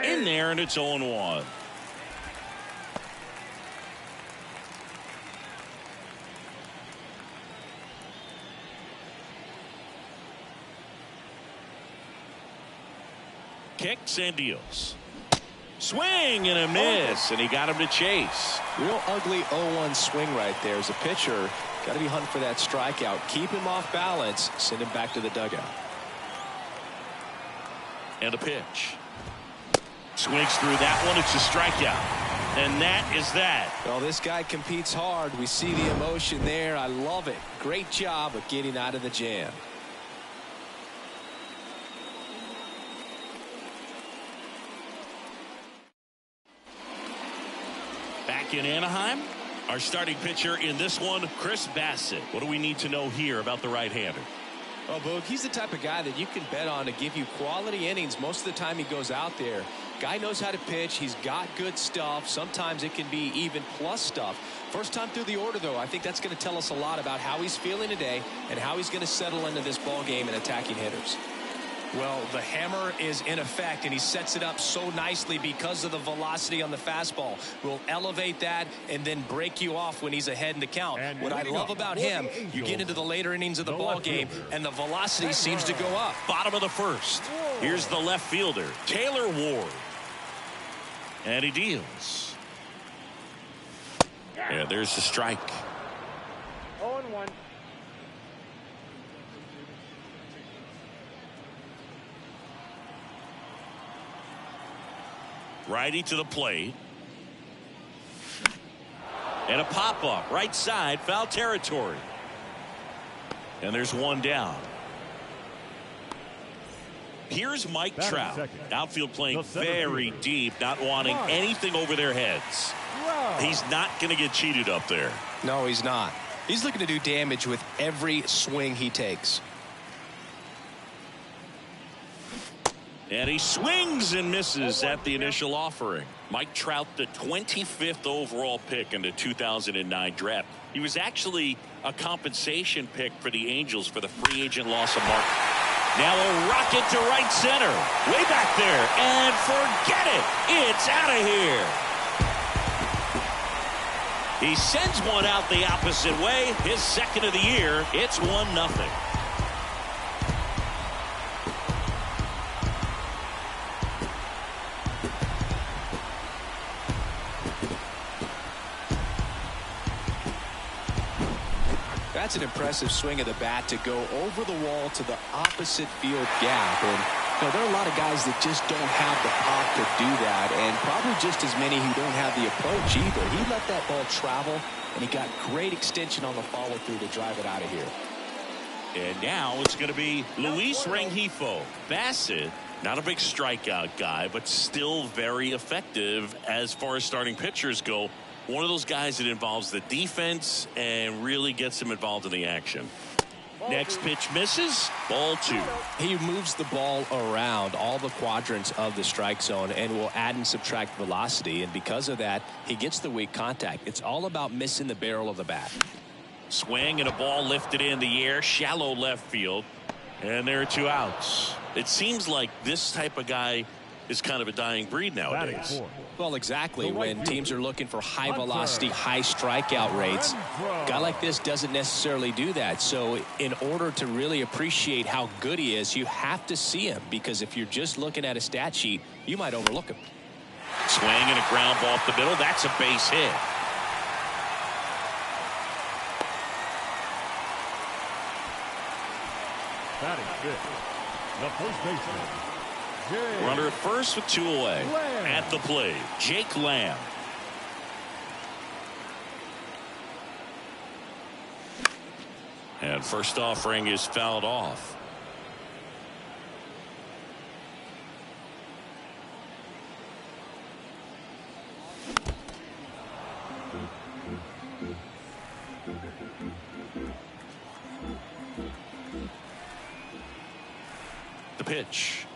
in there, and it's 0-1. Kicks and deals. Swing and a miss, and he got him to chase. Real ugly 0-1 swing right there. As a pitcher, got to be hunting for that strikeout. Keep him off balance. Send him back to the dugout. And a pitch. Swings through that one. It's a strikeout. And that is that. Well, this guy competes hard. We see the emotion there. I love it. Great job of getting out of the jam. Back in Anaheim, our starting pitcher in this one, Chris Bassitt. What do we need to know here about the right-hander? Oh, Boog, he's the type of guy that you can bet on to give you quality innings most of the time he goes out there. Guy knows how to pitch. He's got good stuff. Sometimes it can be even plus stuff. First time through the order, though, I think that's going to tell us a lot about how he's feeling today and how he's going to settle into this ball game and attacking hitters. Well, the hammer is in effect, and he sets it up so nicely because of the velocity on the fastball. Will elevate that and then break you off when he's ahead in the count. And what I love about him, you get into the later innings of the ball game, and the velocity seems to go up. Bottom of the first. Here's the left fielder, Taylor Ward. And he deals. Yeah, there's the strike. 0-1. Righty to the plate. And a pop-up. Right side, foul territory. And there's one down. Here's Mike Trout. Outfield playing very deep, not wanting anything over their heads. He's not going to get cheated up there. No, he's not. He's looking to do damage with every swing he takes. And he swings and misses at the initial offering. Mike Trout, the 25th overall pick in the 2009 draft. He was actually a compensation pick for the Angels for the free agent loss of Mark. Now a rocket to right center. Way back there. And forget it. It's out of here. He sends one out the opposite way. His second of the year. It's 1-0. That's an impressive swing of the bat to go over the wall to the opposite field gap. And you know, there are a lot of guys that just don't have the pop to do that, and probably just as many who don't have the approach either. He let that ball travel, and he got great extension on the follow-through to drive it out of here. And now it's going to be Luis Rengifo. Bassitt, not a big strikeout guy, but still very effective as far as starting pitchers go. One of those guys that involves the defense and really gets him involved in the action. Next pitch misses. Ball 2. He moves the ball around all the quadrants of the strike zone and will add and subtract velocity. And because of that, he gets the weak contact. It's all about missing the barrel of the bat. Swing and a ball lifted in the air. Shallow left field. And there are 2 outs. It seems like this type of guy is kind of a dying breed nowadays. Well, exactly. When teams are looking for high velocity, high strikeout rates, a guy like this doesn't necessarily do that. So in order to really appreciate how good he is, you have to see him, because if you're just looking at a stat sheet, you might overlook him. Swing and a ground ball up the middle. That's a base hit. Batting fifth, the first baseman. Runner at first with 2 away. At the plate, Jake Lamb. And first offering is fouled off. The pitch.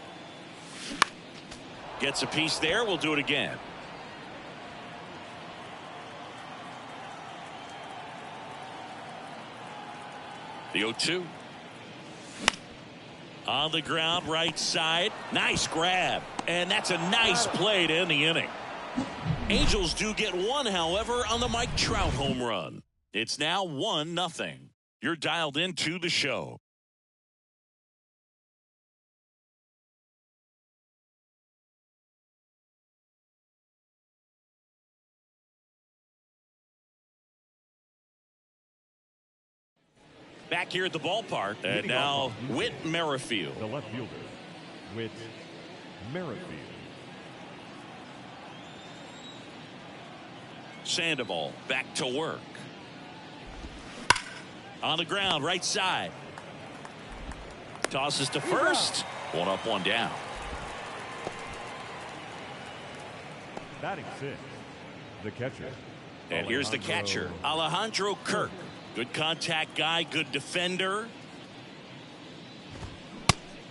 Gets a piece there. We'll do it again. The 0-2. On the ground, right side. Nice grab. And that's a nice play to end the inning. Angels do get one, however, on the Mike Trout home run. It's now 1-0. You're dialed into the show. Back here at the ballpark, and now Whit Merrifield. The left fielder, Whit Merrifield. Sandoval back to work. On the ground, right side. Tosses to first. 1 up, 1 down. Batting 6, the catcher. And here's the catcher, Alejandro Kirk. Good contact guy, good defender.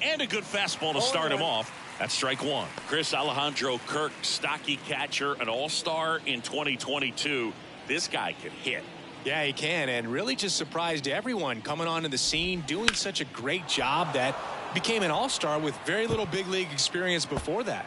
And a good fastball to start him off. That's strike 1. Chris, Alejandro Kirk, stocky catcher, an all-star in 2022. This guy can hit. Yeah, he can, and really just surprised everyone coming onto the scene, doing such a great job that became an all-star with very little big league experience before that.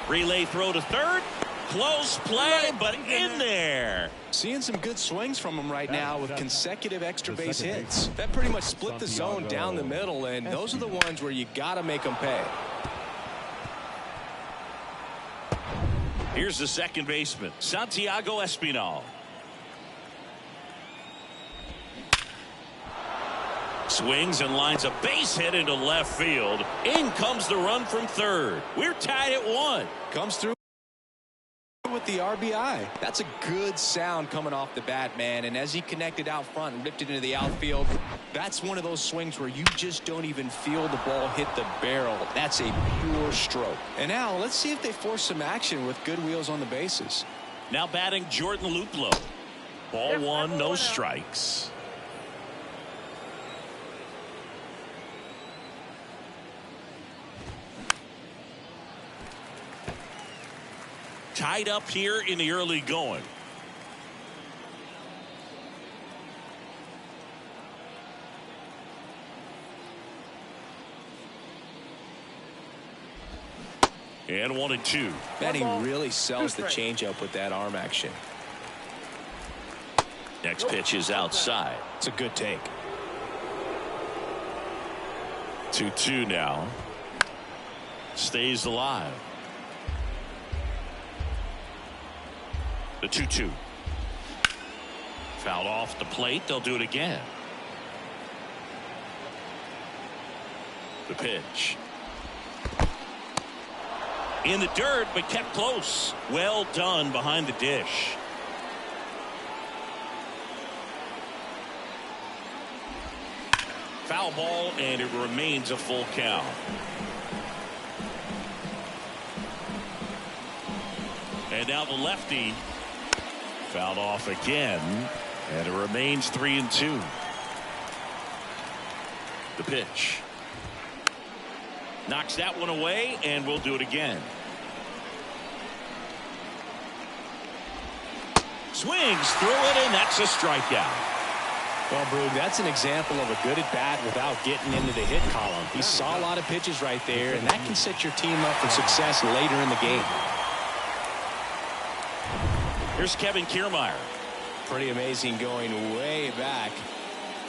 Relay throw to third. Close play, but in there. Seeing some good swings from him right now with consecutive extra base hits. That pretty much split the zone down the middle, and those are the ones where you got to make them pay. Here's the second baseman, Santiago Espinal. Swings and lines a base hit into left field. In comes the run from third. We're tied at 1. Comes through with the RBI. That's a good sound coming off the bat, man. And as he connected out front and ripped it into the outfield, that's one of those swings where you just don't even feel the ball hit the barrel. That's a pure stroke. And now let's see if they force some action with good wheels on the bases. Now batting Jordan Luplow. Ball 1, no strikes. Tied up here in the early going. And 1-2. Man, he really sells the changeup with that arm action. Next pitch is outside. It's a good take. 2-2 now. Stays alive. The 2-2. Fouled off the plate. They'll do it again. The pitch. In the dirt, but kept close. Well done behind the dish. Foul ball, and it remains a full count. And now the lefty. Fouled off again, and it remains 3-2. The pitch. Knocks that one away, and we'll do it again. Swings through it, and that's a strikeout. Well, Brug, that's an example of a good at-bat without getting into the hit column. He saw a lot of pitches right there, and that can set your team up for success later in the game. Here's Kevin Kiermaier. Pretty amazing, going way back.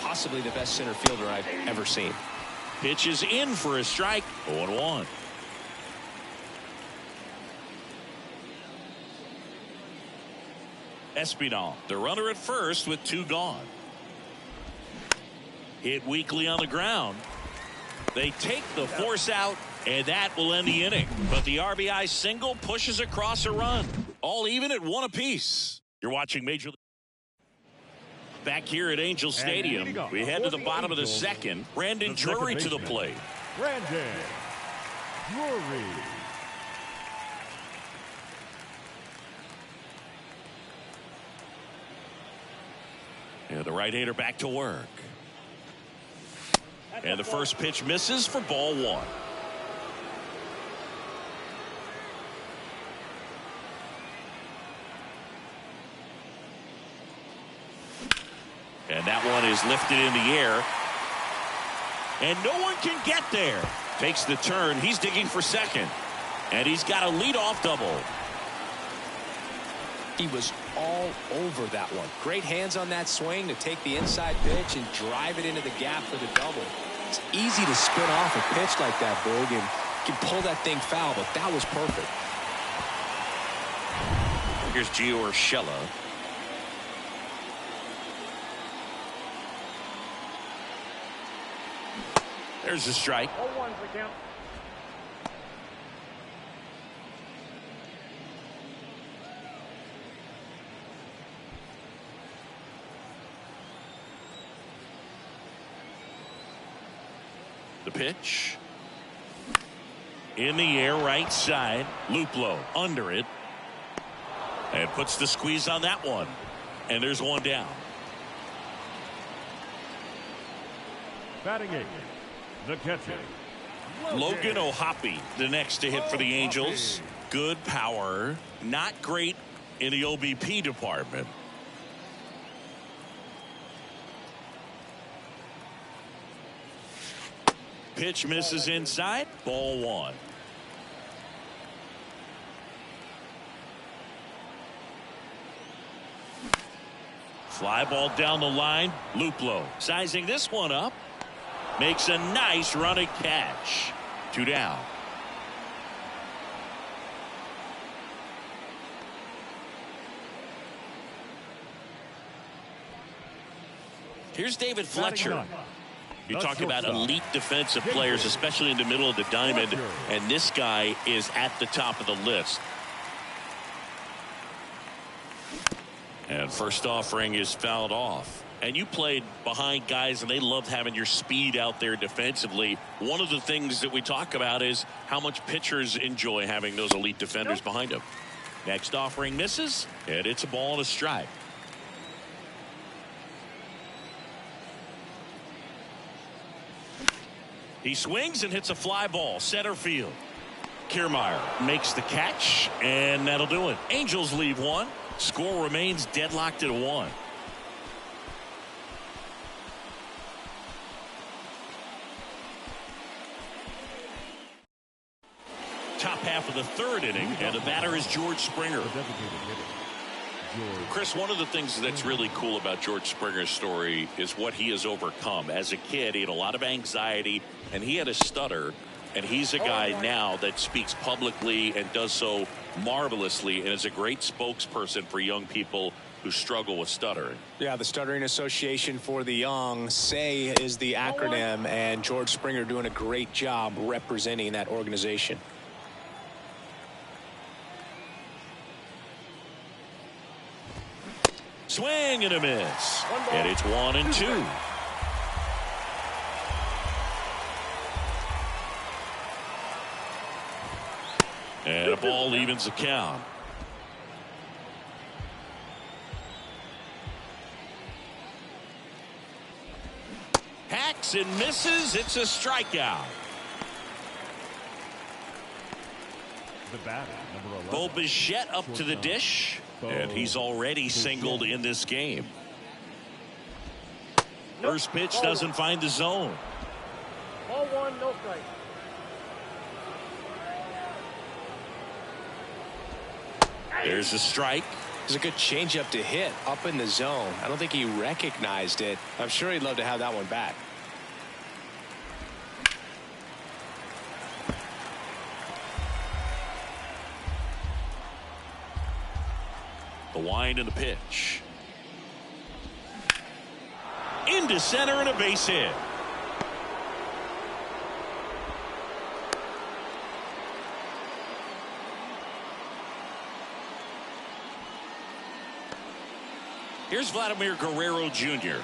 Possibly the best center fielder I've ever seen. Pitches in for a strike. 0-1. Espinal, the runner at first with 2 gone. Hit weakly on the ground. They take the force out, and that will end the inning. But the RBI single pushes across a run. All even at 1 apiece. You're watching Major League. Back here at Angel Stadium, we head to the bottom of the second. Brandon Drury to the plate. Brandon Drury. And the right-hander back to work. And the first pitch misses for ball 1. And that one is lifted in the air. And no one can get there. Takes the turn. He's digging for second. And he's got a leadoff double. He was all over that one. Great hands on that swing to take the inside pitch and drive it into the gap for the double. It's easy to spin off a pitch like that, Boog, and can pull that thing foul, but that was perfect. Here's Gio Urshela. There's the strike. 0-1 for count. The pitch. In the air, right side. Luplow under it. And puts the squeeze on that one. And there's one down. Batting 8, the catcher, Logan O'Hoppe, the next to hit for the Angels. Good power. Not great in the OBP department. Pitch misses inside. Ball 1. Fly ball down the line. Luplow sizing this one up. Makes a nice running catch. 2 down. Here's David Fletcher. You talk about elite defensive players, especially in the middle of the diamond, and this guy is at the top of the list. And first offering is fouled off. And you played behind guys, and they loved having your speed out there defensively. One of the things that we talk about is how much pitchers enjoy having those elite defenders behind them. Next offering misses, and it's a ball and a strike. He swings and hits a fly ball center field. Kiermaier makes the catch, and that'll do it. Angels leave one. Score remains deadlocked at 1. Top half of the 3rd inning, and the batter is George Springer. Chris, one of the things that's really cool about George Springer's story is what he has overcome. As a kid, he had a lot of anxiety, and he had a stutter, and he's a guy now that speaks publicly and does so marvelously and is a great spokesperson for young people who struggle with stuttering. Yeah, the Stuttering Association for the Young, SAY is the acronym, and George Springer doing a great job representing that organization. Swing and a miss. And it's 1-2. And a ball evens the count. Hacks and misses. It's a strikeout. The batter, number 11. Bo Bichette up to the dish. And he's already singled in this game. First pitch doesn't find the zone. Ball 1, no strike. There's a strike. It was a good changeup to hit up in the zone. I don't think he recognized it. I'm sure he'd love to have that one back. The wind and the pitch. Into center and a base hit. Here's Vladimir Guerrero Jr.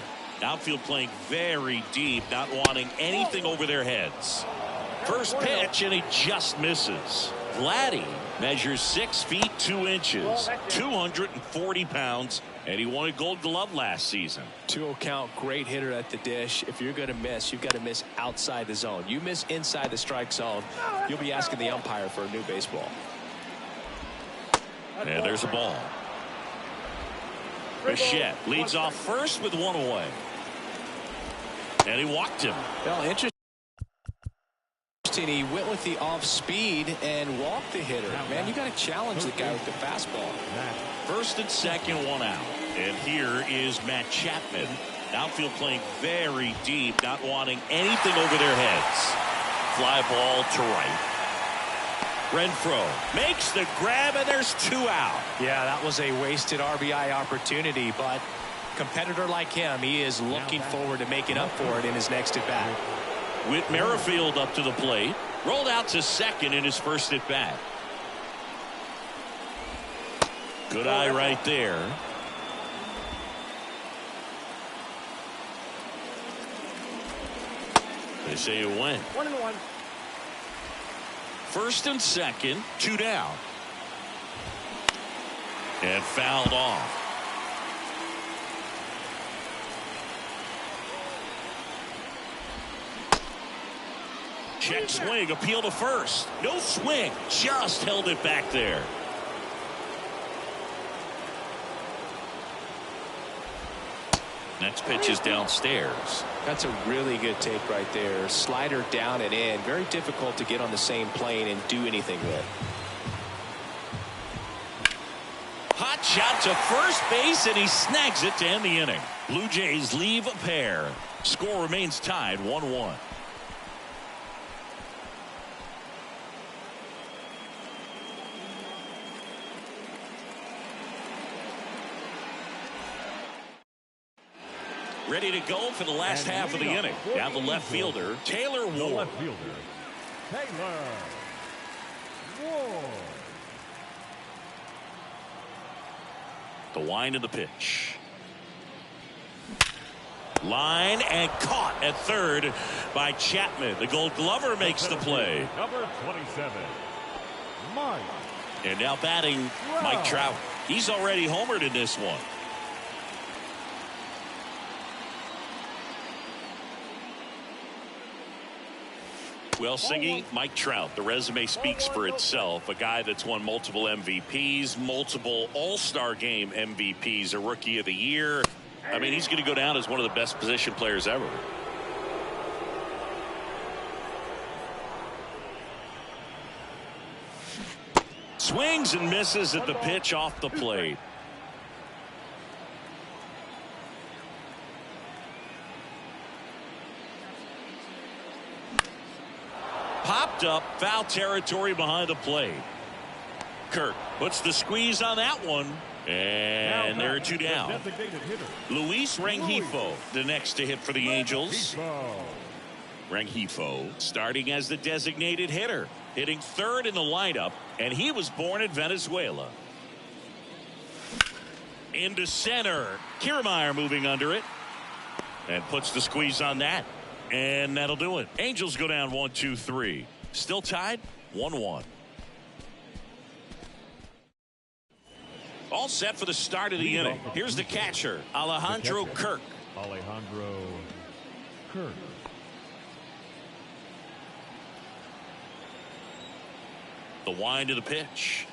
Outfield playing very deep, not wanting anything over their heads. First pitch, and he just misses. Vladdy measures 6 feet 2 inches, 240 pounds, and he won a Gold Glove last season. 2-0 count, great hitter at the dish. If you're going to miss, you've got to miss outside the zone. You miss inside the strike zone, you'll be asking the umpire for a new baseball. And there's a ball. Bichette leads off first with one away. And he walked him. Well, interesting. He went with the off speed and walked the hitter. Man, you got to challenge the guy with the fastball. First and second, one out. And here is Matt Chapman. Outfield playing very deep, not wanting anything over their heads. Fly ball to right. Renfroe makes the grab, and there's two out. Yeah, that was a wasted RBI opportunity, but competitor like him, he is looking forward to making up for it in his next at bat. Whit Merrifield up to the plate, rolled out to second in his first at bat. Good eye right there. They say it went. 1-1. First and second, two down. And fouled off. Check swing, appeal to first. No swing, just held it back there. Next pitch is downstairs. That's a really good take right there. Slider down and in. Very difficult to get on the same plane and do anything with. Hot shot to first base, and he snags it to end the inning. Blue Jays leave a pair. Score remains tied 1-1. Ready to go for the last half of the inning. Now the left fielder, Taylor Ward. Taylor Ward. The wind of the pitch. Line and caught at third by Chapman. The Gold Glover makes the play. Number 27, Mike. And now batting Mike Trout. He's already homered in this one. Well, Singy, Mike Trout, the resume speaks for itself. A guy that's won multiple MVPs, multiple All-Star Game MVPs, a Rookie of the Year. I mean, he's going to go down as one of the best position players ever. Swings and misses at the pitch off the plate. Popped up, foul territory behind the plate. Kirk puts the squeeze on that one. And there are two down. Luis Rengifo, the next to hit for the Angels. Rengifo starting as the designated hitter, hitting third in the lineup, and he was born in Venezuela. Into center. Kiermaier moving under it. And puts the squeeze on that. And that'll do it. Angels go down 1-2-3. Still tied 1-1. All set for the start of the inning. Here's the catcher, Alejandro Kirk. Alejandro Kirk. The wind of the pitch.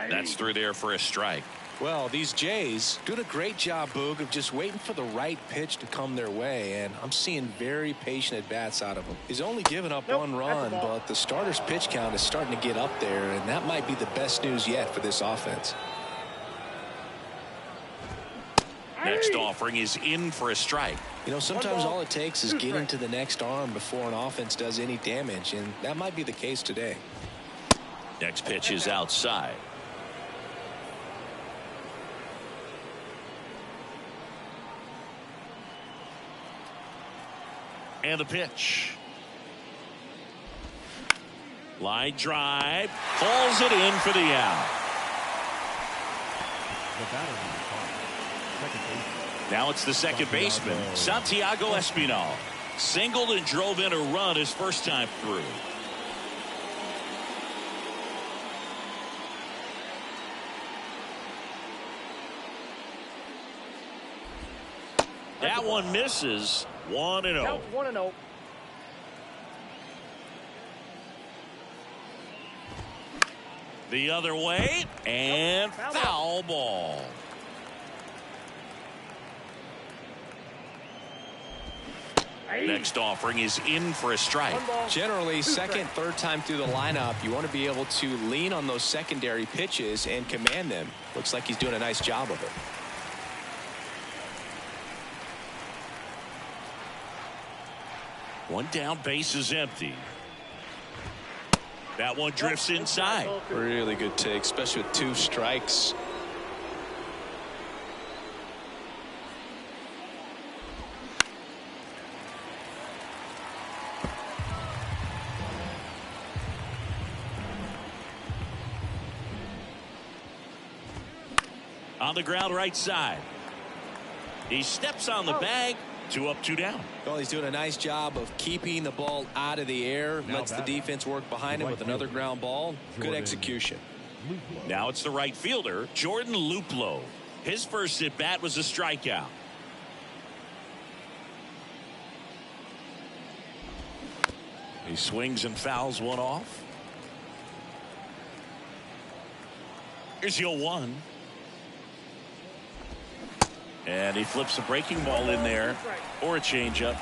That's through there for a strike. Well, these Jays doing a great job, Boog, of just waiting for the right pitch to come their way, and I'm seeing very patient at-bats out of him. He's only given up one run, but the starter's pitch count is starting to get up there, and that might be the best news yet for this offense. Next offering is in for a strike. You know, sometimes all it takes is getting to the next arm before an offense does any damage, and that might be the case today. Next pitch is outside. And the pitch. Line drive. Falls it in for the out. Now it's the second baseman, Santiago Espinal. Singled and drove in a run his first time through. That one misses. 1-0. Count 1-0. The other way, and foul ball. Next offering is in for a strike. Generally, second, third time through the lineup, you want to be able to lean on those secondary pitches and command them. Looks like he's doing a nice job of it. One down, base is empty. That one drifts inside. Really good take, especially with 2 strikes. On the ground right side. He steps on the bag. 2 up, 2 down. Well, he's doing a nice job of keeping the ball out of the air. Lets the defense work behind him with another ground ball. Good execution. Now it's the right fielder, Jordan Luplow. His first at bat was a strikeout. He swings and fouls one off. Here's your 1. And he flips a breaking ball in there, or a changeup.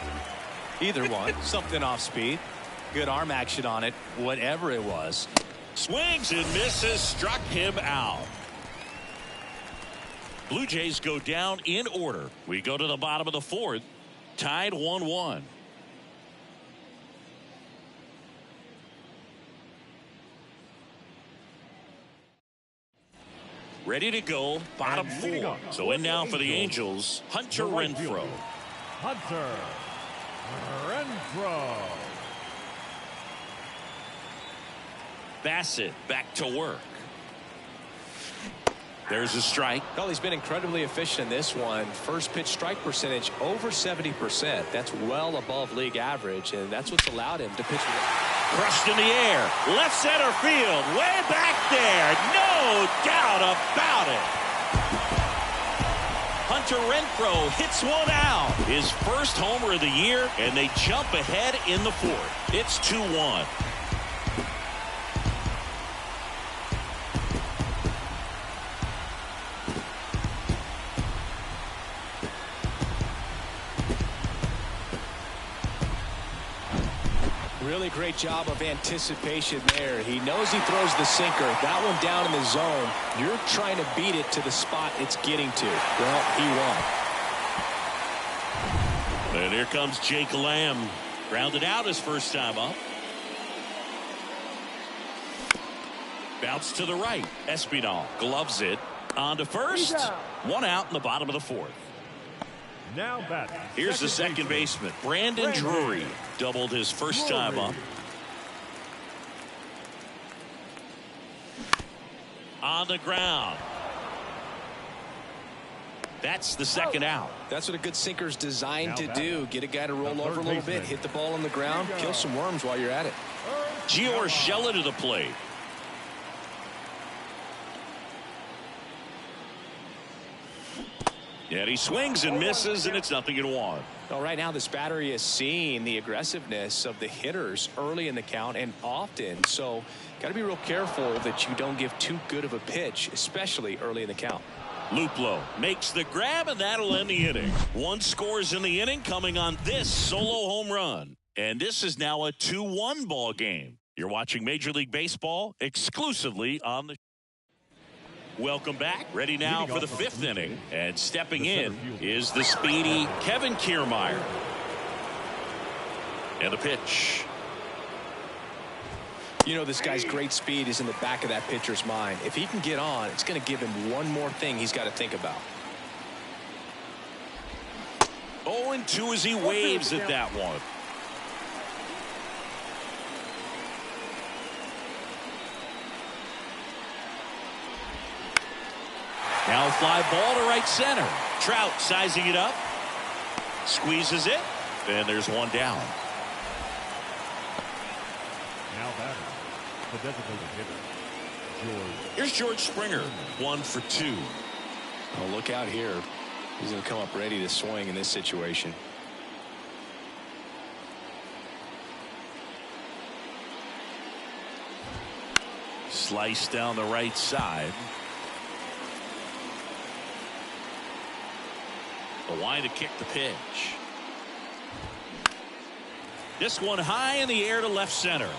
Either one. Something off speed. Good arm action on it, whatever it was. Swings and misses, struck him out. Blue Jays go down in order. We go to the bottom of the 4th, tied 1-1. Ready to go, bottom 4. So in now for the Angels, Hunter Renfroe. Hunter Renfroe. Bassett back to work. There's a strike. Well, he's been incredibly efficient in this one. First pitch strike percentage over 70%. That's well above league average, and that's what's allowed him to pitch. Crushed in the air, left center field, way back there, no doubt about it. Hunter Renfroe hits one out, his first homer of the year, and they jump ahead in the 4th. It's 2-1. Really great job of anticipation there. He knows he throws the sinker. That one down in the zone. You're trying to beat it to the spot it's getting to. Well, he won. And here comes Jake Lamb. Grounded out his first time up. Bounce to the right. Espinal gloves it. On to first. 1 out in the bottom of the 4th. Now batting. Here's the second baseman, Brandon Drury. Doubled his first time up. On the ground. That's the second out. That's what a good sinker's designed to do. Get a guy to roll over a little bit, hit the ball on the ground, kill some worms while you're at it. Gio Urshela to the plate. And he swings and misses, and it's 0-1. Well, right now this battery is seeing the aggressiveness of the hitters early in the count and often. So got to be real careful that you don't give too good of a pitch, especially early in the count. Luplow makes the grab, and that'll end the inning. 1 scores in the inning coming on this solo home run. And this is now a 2-1 ball game. You're watching Major League Baseball exclusively on the. Welcome back. Ready now for the 5th inning. And stepping in is the speedy Kevin Kiermaier. And the pitch. You know, this guy's great speed is in the back of that pitcher's mind. If he can get on, it's going to give him one more thing he's got to think about. 0-2 as he waves at that one. Now a fly ball to right center. Trout sizing it up. Squeezes it. And there's 1 down. Now batting. The designated hitter, George. Here's George Springer. 1 for 2. Oh, look out here. He's going to come up ready to swing in this situation. Slice down the right side. The line to kick the pitch. This one high in the air to left center.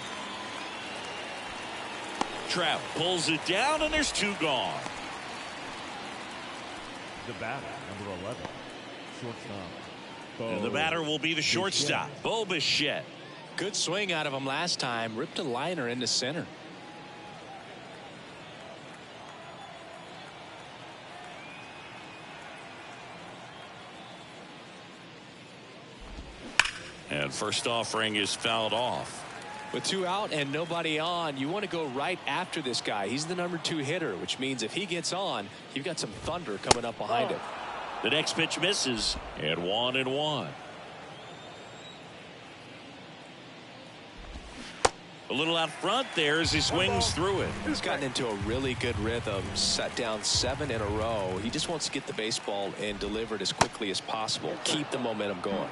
Trout pulls it down, and there's two gone. The batter, number 11, shortstop. And the batter will be the shortstop, Bo Bichette. Good swing out of him last time. Ripped a liner into center. And first offering is fouled off. With two out and nobody on, you want to go right after this guy. He's the number 2 hitter, which means if he gets on, you've got some thunder coming up behind him. The next pitch misses, and 1-1. A little out front there as he swings through it. He's gotten into a really good rhythm, set down 7 in a row. He just wants to get the baseball and deliver it as quickly as possible. Keep the momentum going.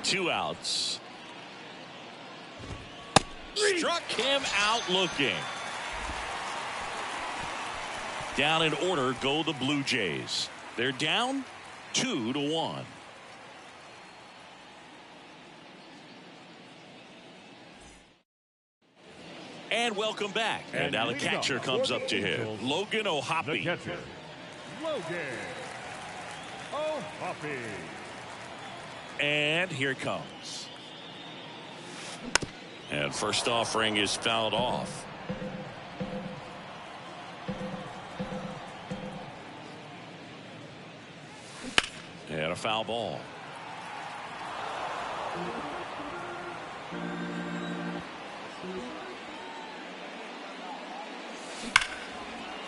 Two outs. Struck him out looking. Down in order go the Blue Jays. They're down 2-1. And welcome back. And now the catcher comes up to hit. Logan O'Hoppe. The catcher, Logan O'Hoppe. And here it comes. And first offering is fouled off. And a foul ball.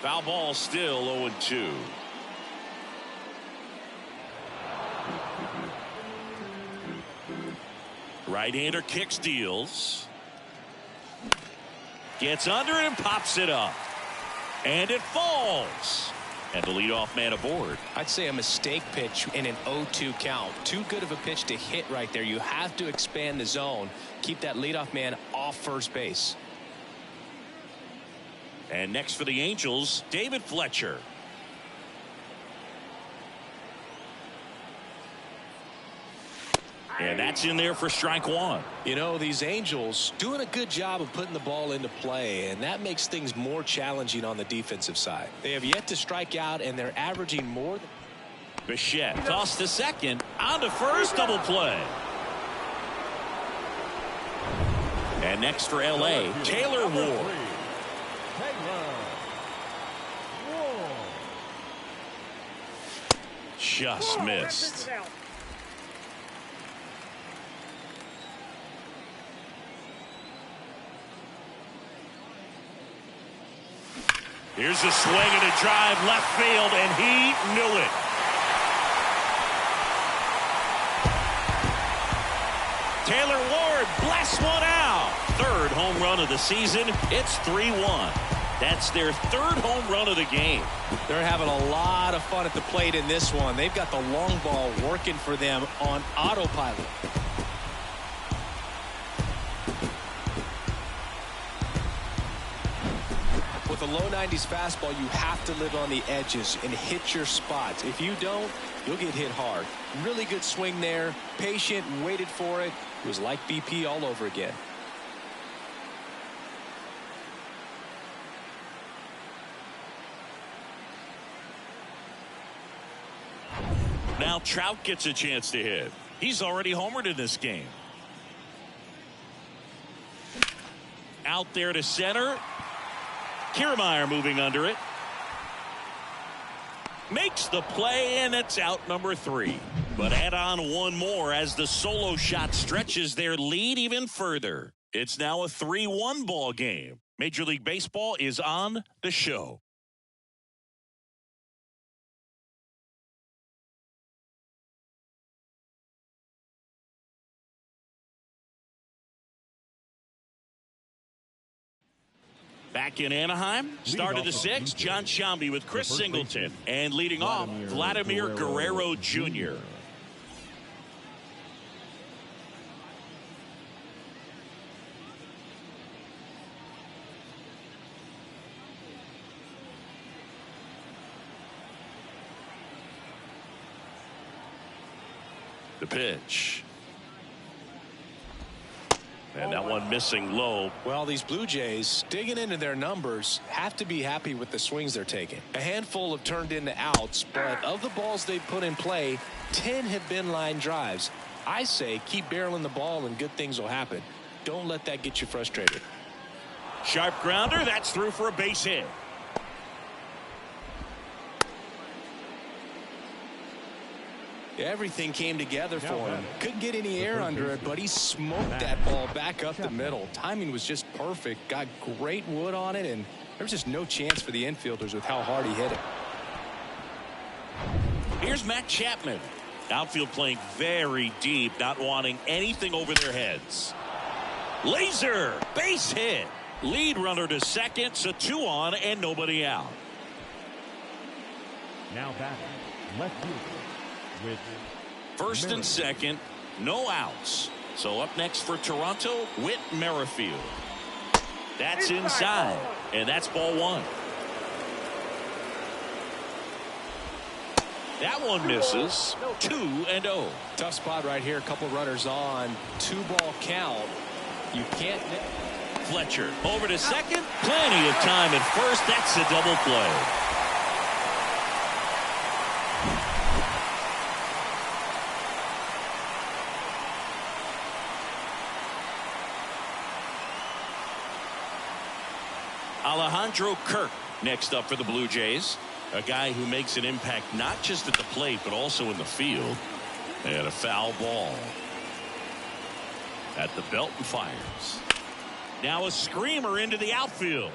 Foul ball, still 0-2. Right-hander kicks, deals. Gets under it and pops it up. And it falls. And the leadoff man aboard. I'd say a mistake pitch in an 0-2 count. Too good of a pitch to hit right there. You have to expand the zone. Keep that leadoff man off first base. And next for the Angels, David Fletcher. And that's in there for strike one. You know, these Angels doing a good job of putting the ball into play, and that makes things more challenging on the defensive side. They have yet to strike out, and they're averaging more. Bichette tossed to second, on to first, double play. And next for LA, Taylor Ward. Just missed. Here's a swing and a drive left field, and he knew it. Taylor Ward blasts one out. Third home run of the season. It's 3-1. That's their third home run of the game. They're having a lot of fun at the plate in this one. They've got the long ball working for them on autopilot. With a low 90s fastball, you have to live on the edges and hit your spots. If you don't, you'll get hit hard. Really good swing there. Patient, waited for it. It was like BP all over again. Now Trout gets a chance to hit. He's already homered in this game. Out there to center. Kiermaier moving under it. Makes the play, and it's out number 3. But add on one more as the solo shot stretches their lead even further. It's now a 3-1 ball game. Major League Baseball is on the show. Back in Anaheim, start of the 6th, John Sciambi with Chris Singleton. And leading off, Vladimir Guerrero Jr. The pitch. And that one missing low. Well, these Blue Jays, digging into their numbers, have to be happy with the swings they're taking. A handful have turned into outs, but of the balls they've put in play, 10 have been line drives. I say keep barreling the ball and good things will happen. Don't let that get you frustrated. Sharp grounder. That's through for a base hit. Everything came together for him. Couldn't get any air under it, but he smoked that ball back up the middle. Timing was just perfect. Got great wood on it, and there's just no chance for the infielders with how hard he hit it. Here's Matt Chapman. Outfield playing very deep, not wanting anything over their heads. Laser, base hit. Lead runner to second, so 2 on and nobody out. Now batting, left field with First and second, no outs. So up next for Toronto, Whit Merrifield. That's inside, and that's ball 1. That one misses. 2-0. Tough spot right here. A couple runners on. 2-ball count. You can't. Fletcher over to second. Plenty of time at first. That's a double play. Alejandro Kirk next up for the Blue Jays. A guy who makes an impact not just at the plate but also in the field. And a foul ball. At the belt and fires. Now a screamer into the outfield.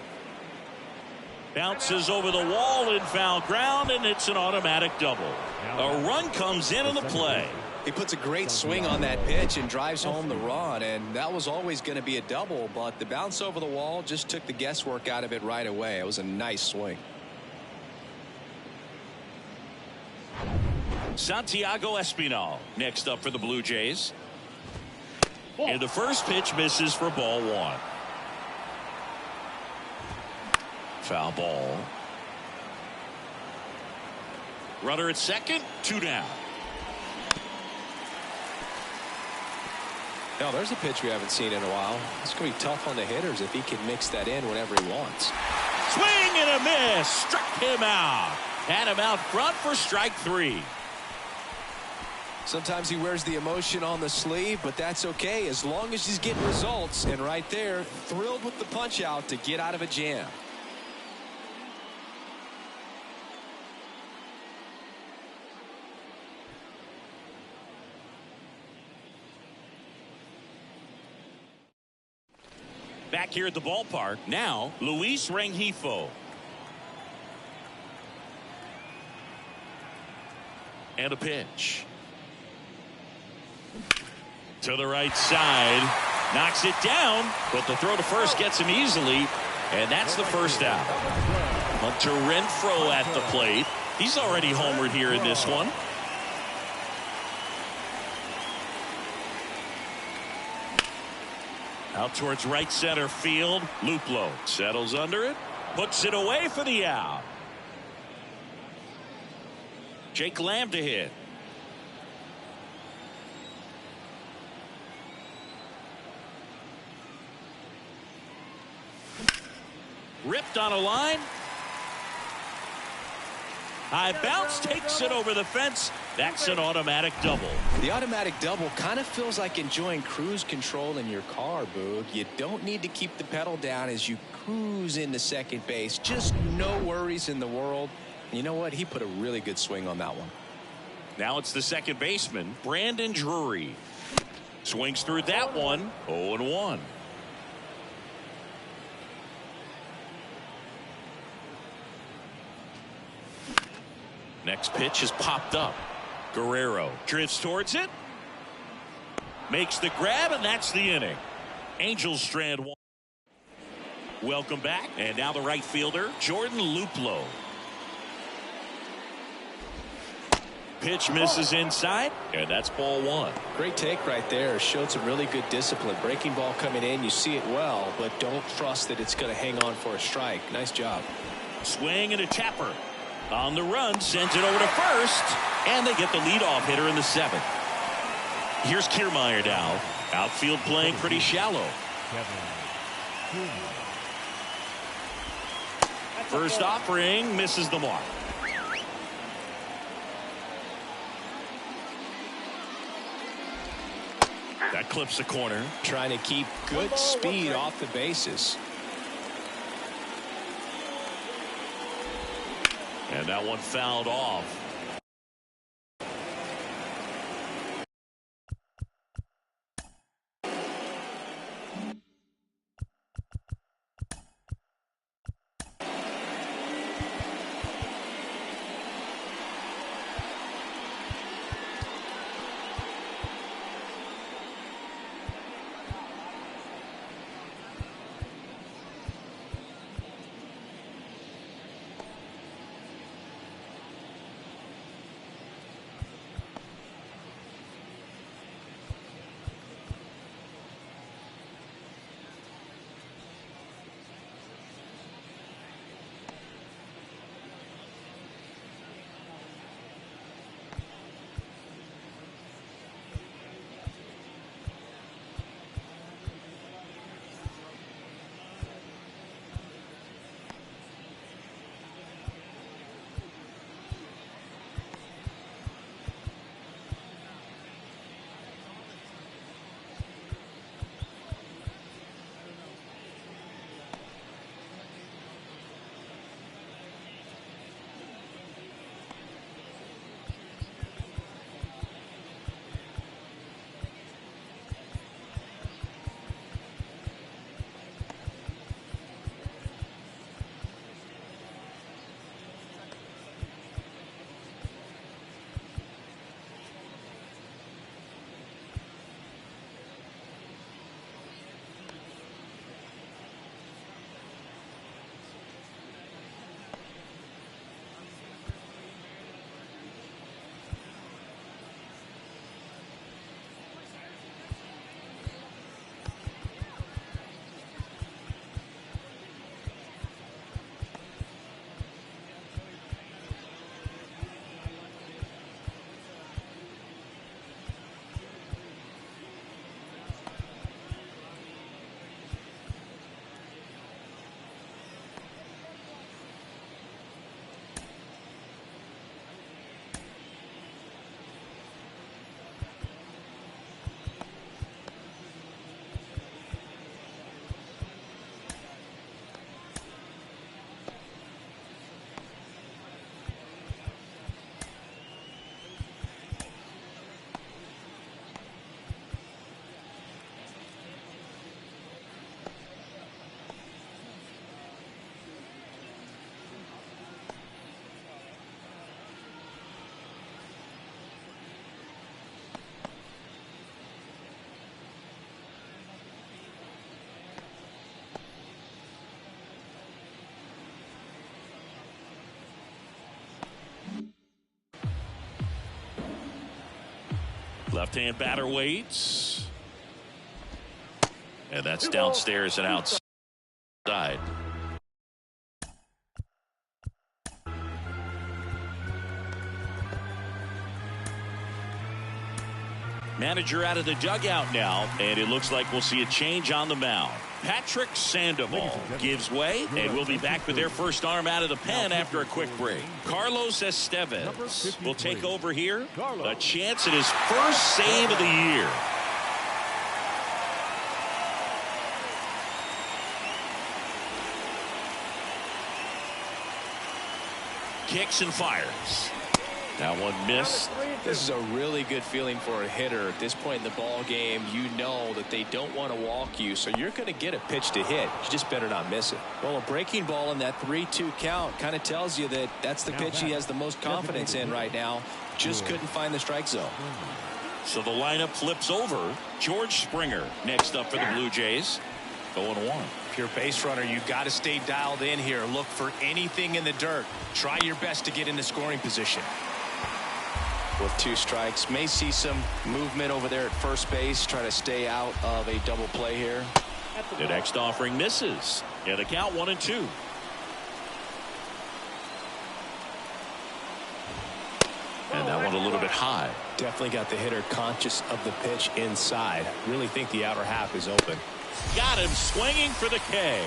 Bounces over the wall in foul ground, and it's an automatic double. A run comes in the play. He puts a great swing on that pitch and drives home the run, and that was always going to be a double, but the bounce over the wall just took the guesswork out of it right away. It was a nice swing. Santiago Espinal next up for the Blue Jays. And the first pitch misses for ball 1. Foul ball. Runner at second, 2 down. Now there's a pitch we haven't seen in a while. It's going to be tough on the hitters if he can mix that in whenever he wants. Swing and a miss. Struck him out. Had him out front for strike 3. Sometimes he wears the emotion on the sleeve, but that's okay as long as he's getting results. And right there, thrilled with the punch out to get out of a jam. Back here at the ballpark, now Luis Rengifo. And a pitch. To the right side. Knocks it down, but the throw to first gets him easily, and that's the first out. Hunter Renfroe at the plate. He's already homered here in this one. Out towards right center field. Luplow settles under it. Puts it away for the out. Jake Lamb to hit. Ripped on a line. High bounce takes it over the fence. That's an automatic double. The automatic double kind of feels like enjoying cruise control in your car, Boog. You don't need to keep the pedal down as you cruise into second base. Just no worries in the world. You know what? He put a really good swing on that one. Now it's the second baseman, Brandon Drury. Swings through that one. 0-1. Next pitch is popped up. Guerrero drifts towards it. Makes the grab, and that's the inning. Angels strand 1. Welcome back. And now the right fielder, Jordan Luplow. Pitch misses inside, and that's ball 1. Great take right there. Showed some really good discipline. Breaking ball coming in, you see it well, but don't trust that it's going to hang on for a strike. Nice job. Swing and a tapper. On the run, sends it over to first, and they get the leadoff hitter in the 7th. Here's Kiermaier now. Outfield playing pretty shallow. First offering misses the mark. That clips the corner. Trying to keep good speed off the bases. And that one fouled off. Left-hand batter waits. And that's downstairs and outside. Manager out of the dugout now, and it looks like we'll see a change on the mound. Patrick Sandoval gives way, and we'll be back with their first arm out of the pen after a quick break. Carlos Estevez will take over here. A chance at his first save of the year. Kicks and fires. That one missed. This is a really good feeling for a hitter at this point in the ball game. You know that they don't want to walk you, so you're going to get a pitch to hit. You just better not miss it. Well, a breaking ball in that 3-2 count kind of tells you that that's the pitch he has the most confidence in right now. Just couldn't find the strike zone. So the lineup flips over. George Springer next up for the Blue Jays. 0-1. If you're a base runner, you got to stay dialed in here. Look for anything in the dirt. Try your best to get into scoring position. With 2 strikes, may see some movement over there at first base. Try to stay out of a double play here. The next offering misses. Yeah, the count 1-2. And That one a little bit high. Definitely got the hitter conscious of the pitch inside. Really think the outer half is open. Got him swinging for the K.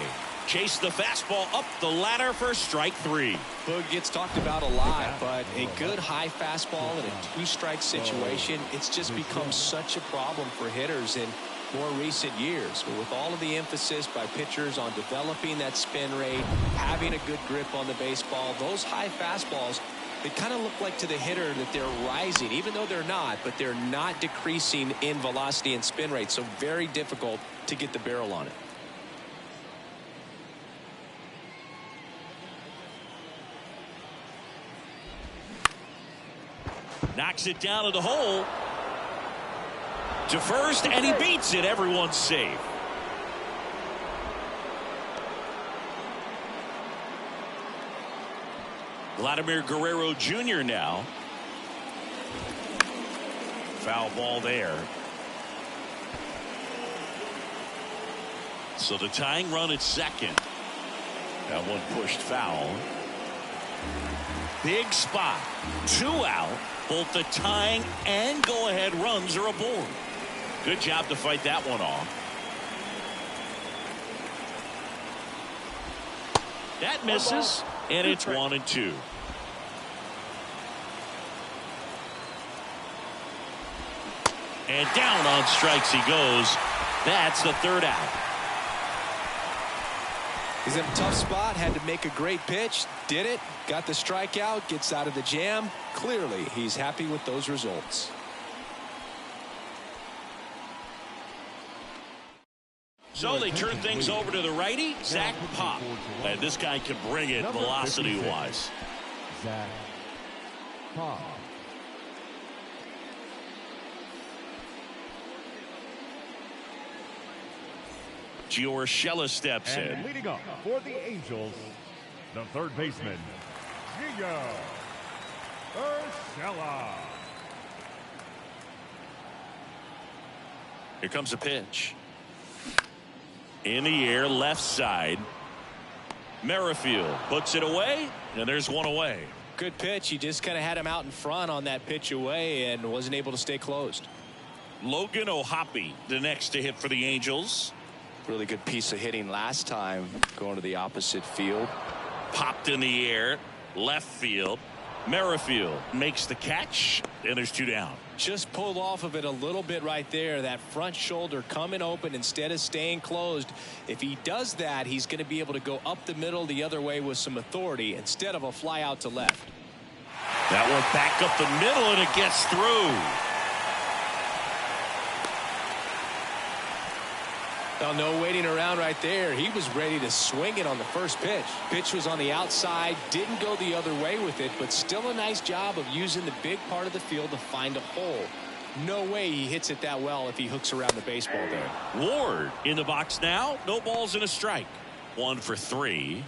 Chase the fastball up the ladder for strike 3. Boog gets talked about a lot, but a good high fastball in a 2-strike situation, it's just become such a problem for hitters in more recent years. But with all of the emphasis by pitchers on developing that spin rate, having a good grip on the baseball, those high fastballs, they kind of look like to the hitter that they're rising, even though they're not, but they're not decreasing in velocity and spin rate. So very difficult to get the barrel on it. Knocks it down to the hole. To first, and he beats it. Everyone's safe. Vladimir Guerrero Jr. now. Foul ball there. So the tying run at second. That one pushed foul. Big spot. 2 out. Both the tying and go-ahead runs are aboard. Good job to fight that one off. That misses, and it's 1-2. And down on strikes he goes. That's the 3rd out. He's in a tough spot, had to make a great pitch, did it, got the strikeout, gets out of the jam. Clearly, he's happy with those results. So they turn things over to the righty, Zach Pop. And this guy can bring it velocity-wise. Zach Pop. Gio Urshela steps in. And leading up for the Angels, the 3rd baseman, Gio Urshela. Here comes a pitch. In the air, left side. Merrifield puts it away, and there's one away. Good pitch. He just kind of had him out in front on that pitch away and wasn't able to stay closed. Logan O'Hoppe, the next to hit for the Angels. Really good piece of hitting last time, going to the opposite field. Popped in the air, left field. Merrifield makes the catch, and there's 2 down. Just pulled off of it a little bit right there. That front shoulder coming open instead of staying closed. If he does that, he's going to be able to go up the middle the other way with some authority instead of a fly out to left. That one back up the middle, and it gets through. Well, no waiting around right there. He was ready to swing it on the first pitch. Pitch was on the outside, didn't go the other way with it, but still a nice job of using the big part of the field to find a hole. No way he hits it that well if he hooks around the baseball there. Ward in the box now. No balls and a strike. 1 for 3.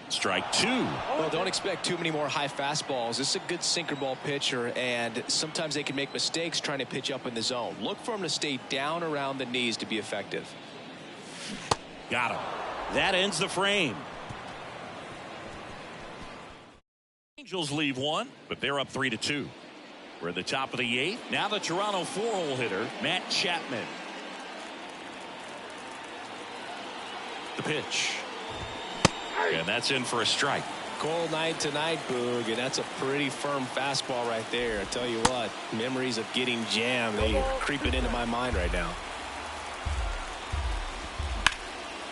Strike 2. Well, don't expect too many more high fastballs. This is a good sinker ball pitcher, and sometimes they can make mistakes trying to pitch up in the zone. Look for him to stay down around the knees to be effective. Got him. That ends the frame. Angels leave 1, but they're up 3-2. We're at the top of the 8th. Now the Toronto 4-hole hitter, Matt Chapman. The pitch. And that's in for a strike. Cold night tonight, Boog, and that's a pretty firm fastball right there. I tell you what, memories of getting jammed, they are creeping into my mind right now.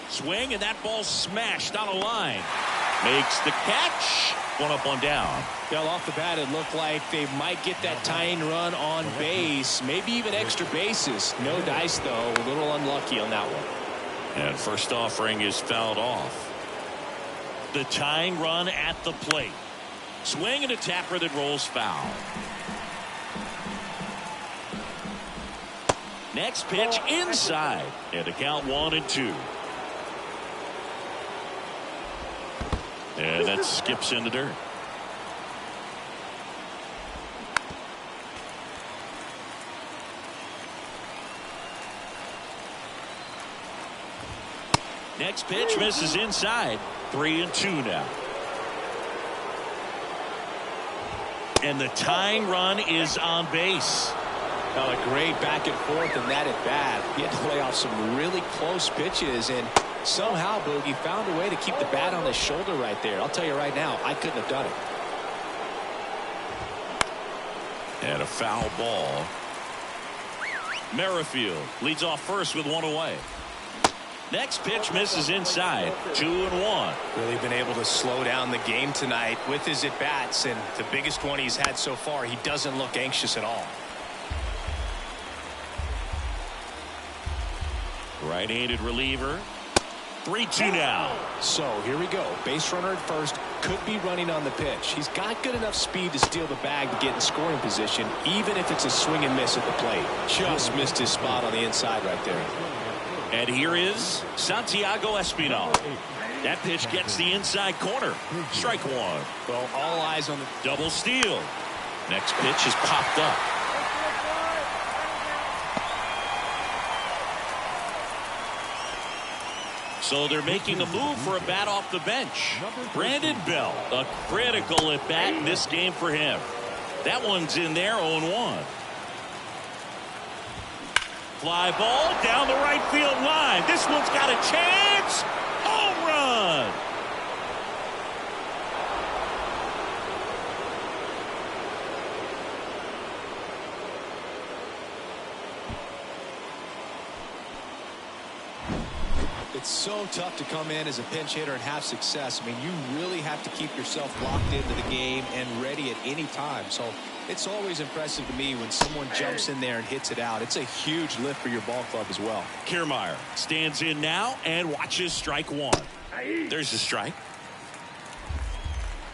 Swing, and that ball smashed on a line. Makes the catch. 1 up, 1 down. Well, off the bat, it looked like they might get that tying run on base, maybe even extra bases. No dice, though. A little unlucky on that one. And first offering is fouled off. The tying run at the plate. Swing and a tapper that rolls foul. Next pitch inside. And the count 1-2. And that skips into dirt. Next pitch misses inside. 3-2 now. And the tying run is on base. Well, a great back and forth in that at bat. He had to lay off some really close pitches, and somehow Boogie found a way to keep the bat on his shoulder right there. I'll tell you right now, I couldn't have done it. And a foul ball. Merrifield leads off first with one away. Next pitch misses inside. 2-1. Really been able to slow down the game tonight with his at-bats, and the biggest one he's had so far, he doesn't look anxious at all. Right-handed reliever. 3-2 now. So here we go. Base runner at first, could be running on the pitch. He's got good enough speed to steal the bag to get in scoring position, even if it's a swing and miss at the plate. Just missed his spot on the inside right there. And here is Santiago Espinal. That pitch gets the inside corner. Strike one. Well, all eyes on the double steal. Next pitch is popped up. So they're making a move for a bat off the bench. Brandon Belt, a critical at bat in this game for him. That one's in there, 0-1. Fly ball down the right field line. This one's got a chance. Home run. It's so tough to come in as a pinch hitter and have success. I mean, you really have to keep yourself locked into the game and ready at any time. So it's always impressive to me when someone jumps in there and hits it out. It's a huge lift for your ball club as well. Kiermaier stands in now and watches strike one. There's the strike.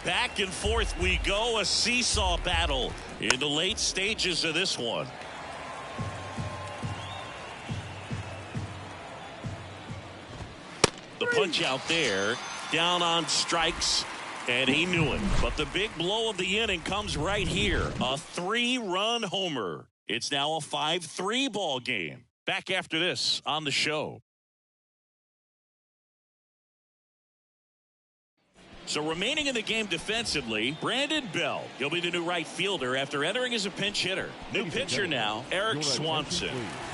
Back and forth we go, a seesaw battle in the late stages of this one. The punch out there, down on strikes, and he knew it. But the big blow of the inning comes right here. A 3-run homer. It's now a 5-3 ball game. Back after this on the show. So remaining in the game defensively, Brandon Belt. He'll be the new right fielder after entering as a pinch hitter. New pitcher now, Erik Swanson.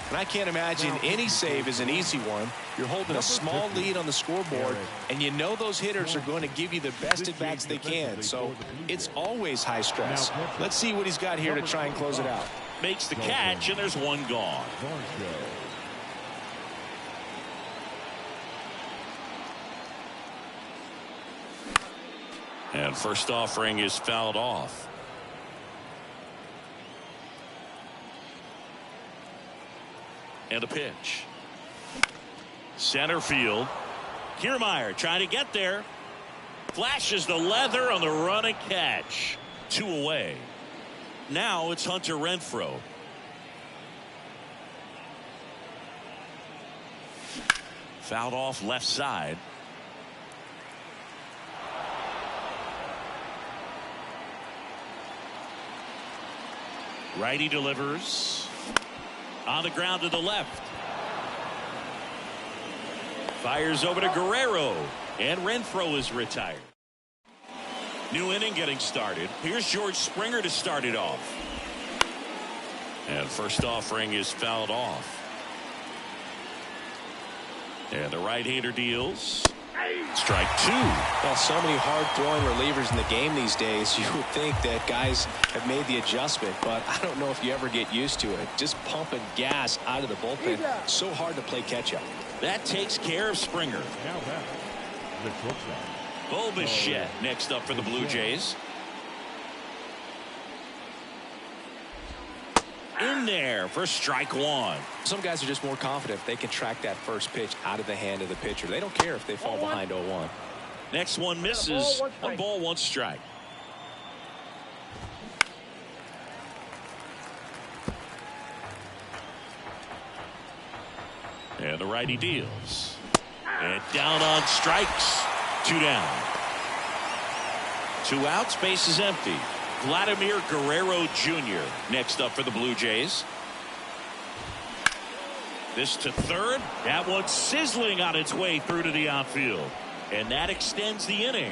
And I can't imagine any save is an easy one. You're holding a small lead on the scoreboard, and you know those hitters are going to give you the best at-bats they can. So it's always high stress. Let's see what he's got here to try and close it out. Makes the catch, and there's one gone. And first offering is fouled off. And a pitch. Center field. Kiermaier trying to get there. Flashes the leather on the run and catch. 2 away. Now it's Hunter Renfroe. Fouled off left side. Righty delivers. On the ground to the left. Fires over to Guerrero. And Renfroe is retired. New inning getting started. Here's George Springer to start it off. And first offering is fouled off. And the right-hander deals. Strike two. Well, so many hard-throwing relievers in the game these days. You would think that guys have made the adjustment, but I don't know if you ever get used to it. Just pumping gas out of the bullpen. So hard to play catch-up. That takes care of Springer. Bo Bichette next up for the Blue Jays. In there for strike one. Some guys are just more confident if they can track that first pitch out of the hand of the pitcher. They don't care if they fall behind 0-1. Next one misses. 1 ball, 1 strike. And the righty deals. And down on strikes. 2 down. 2 outs, base is empty. Vladimir Guerrero Jr. next up for the Blue Jays. This to third. That one's sizzling on its way through to the outfield. And that extends the inning.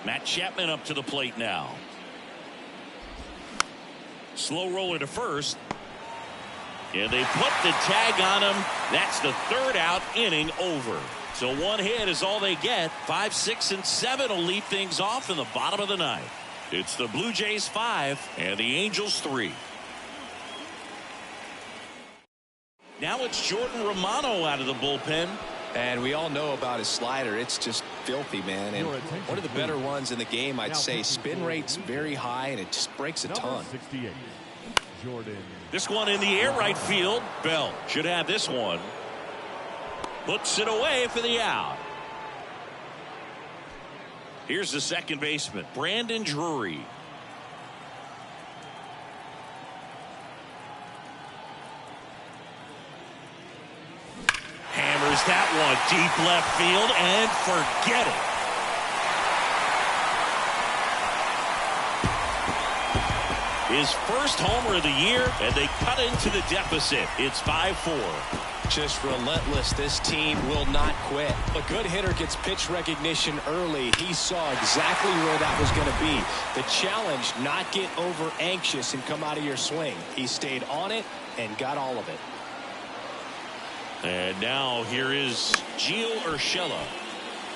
Matt Chapman up to the plate now. Slow roller to first. And they put the tag on him. That's the third out, inning over. So one hit is all they get. 5, 6, and 7 will lead things off in the bottom of the ninth. It's the Blue Jays 5 and the Angels 3. Now it's Jordan Romano out of the bullpen. And we all know about his slider. It's just filthy, man. And one of the better ones in the game, I'd say. Spin rate's very high, and it just breaks a ton. 68, Jordan. This one in the air right field. Bell should have this one. Puts it away for the out. Here's the second baseman, Brandon Drury. Hammers that one deep left field and forget it. His first homer of the year, and they cut into the deficit. It's 5-4. Just relentless. This team will not quit. A good hitter gets pitch recognition early. He saw exactly where that was going to be. The challenge, not get over anxious and come out of your swing. He stayed on it and got all of it. And now here is Gio Urshela.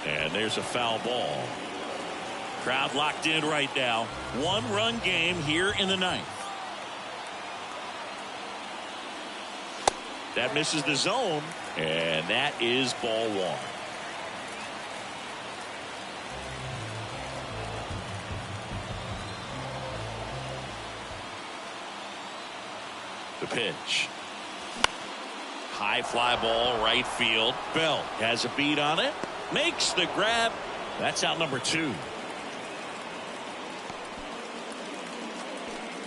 And there's a foul ball. Crowd locked in right now. One-run game here in the ninth. That misses the zone, and that is ball one. The pitch. High fly ball, right field. Bell has a beat on it. Makes the grab. That's out number 2.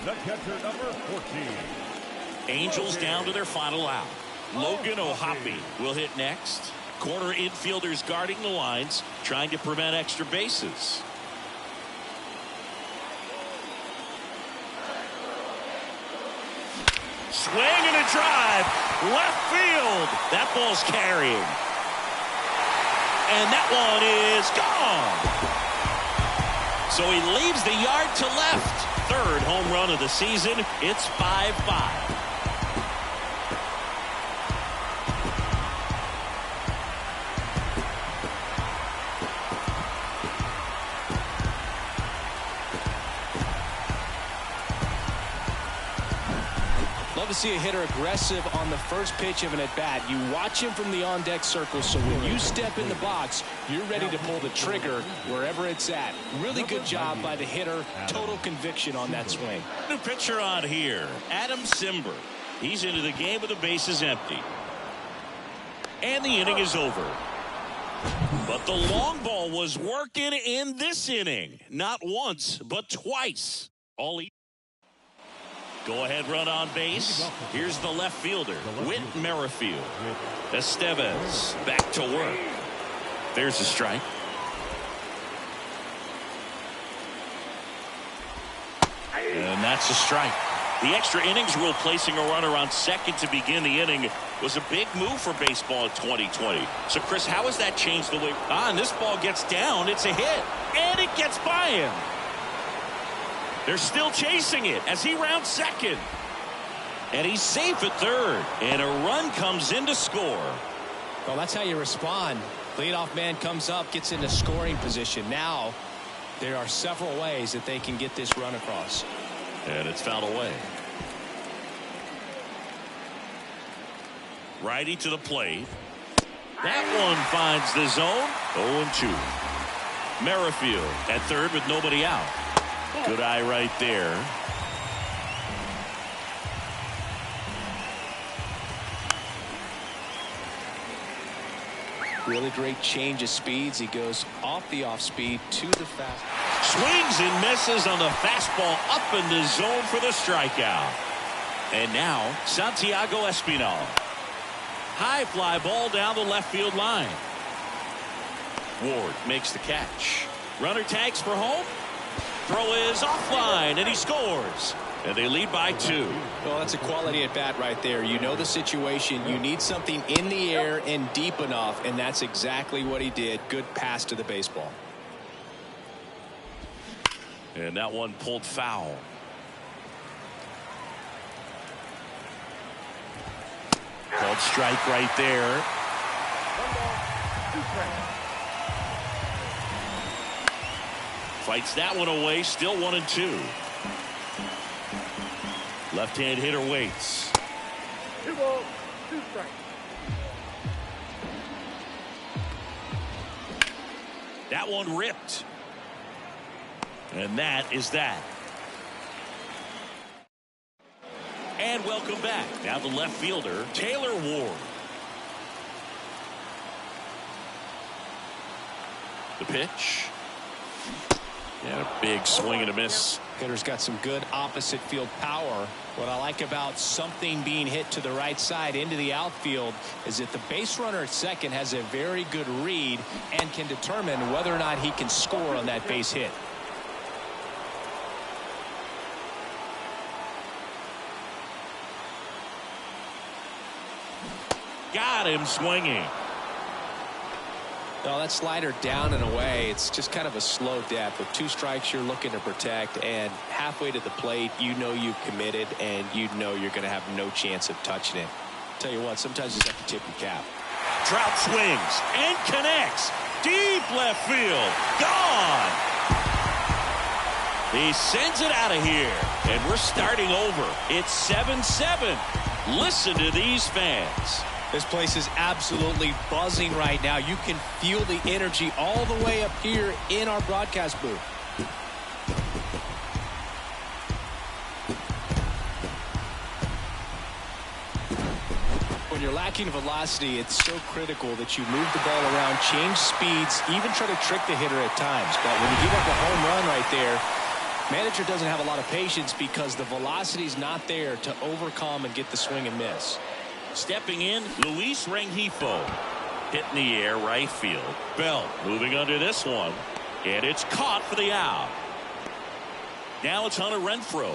The catcher, number 14. Angels down to their final out. Logan O'Hoppe will hit next. Corner infielders guarding the lines, trying to prevent extra bases. Swing and a drive. Left field. That ball's carrying. And that one is gone. So he leaves the yard to left. Third home run of the season. It's 5-5. Love to see a hitter aggressive on the first pitch of an at-bat. You watch him from the on-deck circle, so when you step in the box, you're ready to pull the trigger wherever it's at. Really good job by the hitter. Total conviction on that swing. New pitcher on here, Adam Simber. He's into the game with the bases empty. And the inning is over. But the long ball was working in this inning. Not once, but twice. Go ahead run on base. Here's the left fielder, Whit Merrifield. Estevez back to work. There's a strike. And that's a strike. The extra innings rule placing a runner on second to begin the inning was a big move for baseball in 2020. So, Chris, how has that changed the way? And this ball gets down. It's a hit. And it gets by him. They're still chasing it as he rounds second. And he's safe at third. And a run comes in to score. Well, that's how you respond. Leadoff man comes up, gets into scoring position. Now, there are several ways that they can get this run across. And it's fouled away. Righty to the plate. That one finds the zone. 0-2. Merrifield at third with nobody out. Good eye right there. Really great change of speeds. He goes off the off speed to the fast. Swings and misses on the fastball up in the zone for the strikeout. And now Santiago Espinal. High fly ball down the left field line. Ward makes the catch. Runner tags for home. Throw is offline, and he scores. And they lead by 2. Well, that's a quality at bat right there. You know the situation. You need something in the air and deep enough, and that's exactly what he did. Good pass to the baseball. And that one pulled foul. Called strike right there. Fights that one away. Still 1-2. Left-hand hitter waits. 2 balls, 2 strikes. That one ripped. And that is that. And welcome back. Now the left fielder, Taylor Ward. The pitch. And a big swing and a miss. Hitter's got some good opposite field power. What I like about something being hit to the right side into the outfield is that the base runner at second has a very good read and can determine whether or not he can score on that base hit. Got him swinging. No, that slider down and away, it's just kind of a slow death. With 2 strikes you're looking to protect, and halfway to the plate you know you've committed and you know you're going to have no chance of touching it. Tell you what, sometimes you just have to tip your cap. Trout swings and connects. Deep left field. Gone. He sends it out of here, and we're starting over. It's 7-7. Listen to these fans. This place is absolutely buzzing right now. You can feel the energy all the way up here in our broadcast booth. When you're lacking velocity, it's so critical that you move the ball around, change speeds, even try to trick the hitter at times. But when you give up a home run right there, manager doesn't have a lot of patience because the velocity's not there to overcome and get the swing and miss. Stepping in, Luis Rengifo. Hit in the air, right field. Bell moving under this one. And it's caught for the out. Now it's Hunter Renfroe.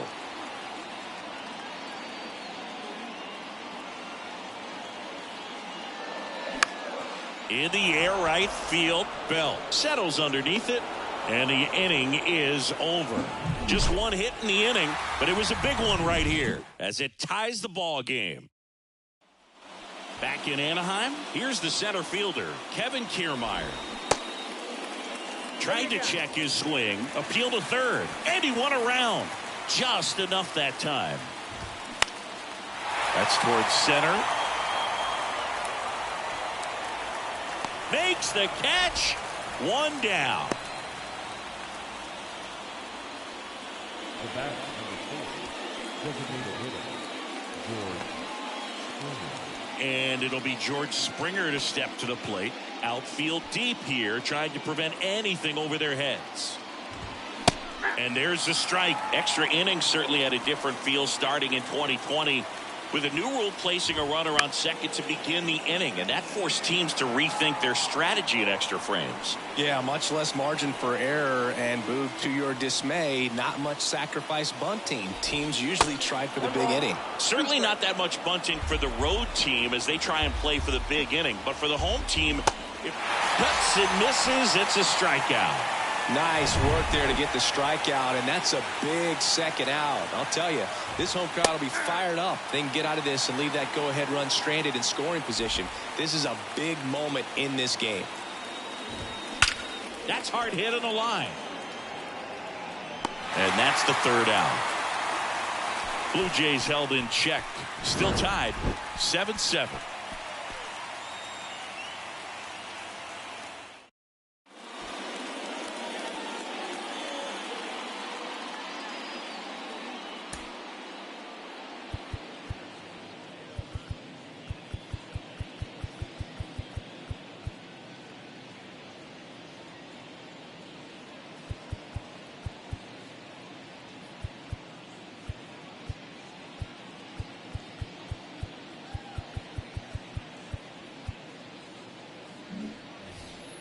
In the air, right field. Bell settles underneath it. And the inning is over. Just one hit in the inning, but it was a big one right here as it ties the ball game. Back in Anaheim, here's the center fielder, Kevin Kiermaier. Tried to check his swing, appeal to third, and he won around. Just enough that time. That's towards center. Makes the catch. 1 down. The back number 4, designated hitter, George Springer. And it'll be George Springer to step to the plate. Outfield deep here, trying to prevent anything over their heads. And there's the strike. Extra innings certainly had a different feel starting in 2020 with a new rule placing a runner on second to begin the inning, and that forced teams to rethink their strategy in extra frames. Yeah, much less margin for error, and Boog, to your dismay, not much sacrifice bunting. Teams usually try for the big inning. Certainly not that much bunting for the road team as they try and play for the big inning, but for the home team, if cuts and misses, it's a strikeout. Nice work there to get the strikeout, and that's a big second out. I'll tell you, this home crowd will be fired up. They can get out of this and leave that go-ahead run stranded in scoring position. This is a big moment in this game. That's hard hit on the line. And that's the 3rd out. Blue Jays held in check. Still tied 7-7.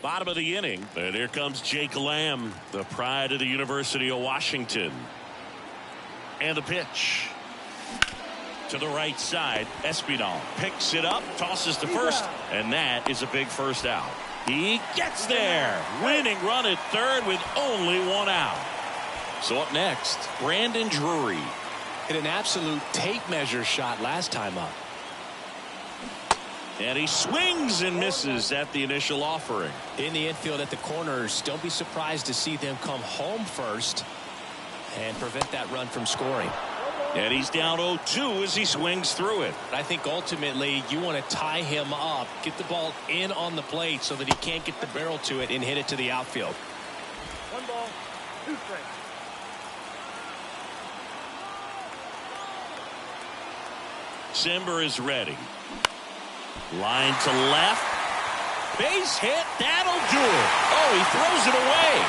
Bottom of the inning, and here comes Jake Lamb, the pride of the University of Washington. And the pitch to the right side. Espinal picks it up, tosses to first, and that is a big first out. He gets there. Winning run at third with only one out. So up next, Brandon Drury. Hit an absolute tape measure shot last time up. And he swings and misses at the initial offering. In the infield at the corners, don't be surprised to see them come home first and prevent that run from scoring. And he's down 0-2 as he swings through it. I think ultimately you want to tie him up, get the ball in on the plate so that he can't get the barrel to it and hit it to the outfield. 1 ball, 2 strikes. Cimber is ready. Line to left. Base hit. That'll do it. Oh, he throws it away.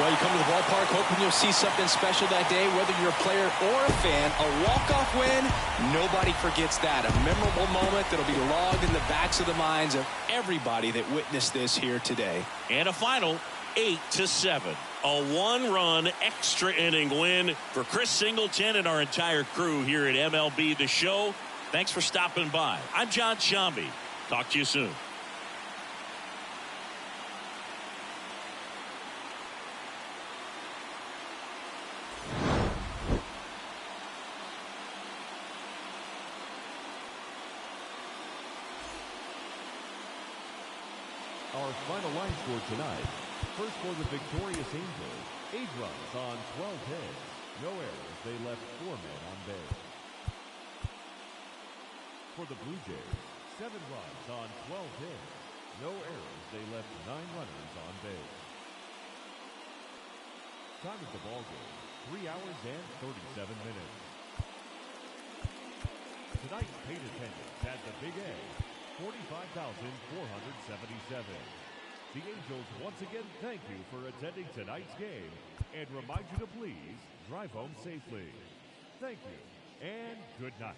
Well, you come to the ballpark hoping you'll see something special that day, whether you're a player or a fan. A walk-off win, nobody forgets that. A memorable moment that'll be logged in the backs of the minds of everybody that witnessed this here today. And a final 8-7. A 1-run extra inning win for Chris Singleton and our entire crew here at MLB The Show. Thanks for stopping by. I'm John Shambi. Talk to you soon. Our final line score tonight. First for the victorious Angels, 8 runs on 12 hits. No errors. They left 4 men on base. For the Blue Jays, 7 runs on 12 hits. No errors. They left 9 runners on base. Time of the ball game, 3 hours and 37 minutes. Tonight's paid attendance at the Big A, 45,477. The Angels once again thank you for attending tonight's game and remind you to please drive home safely. Thank you and good night.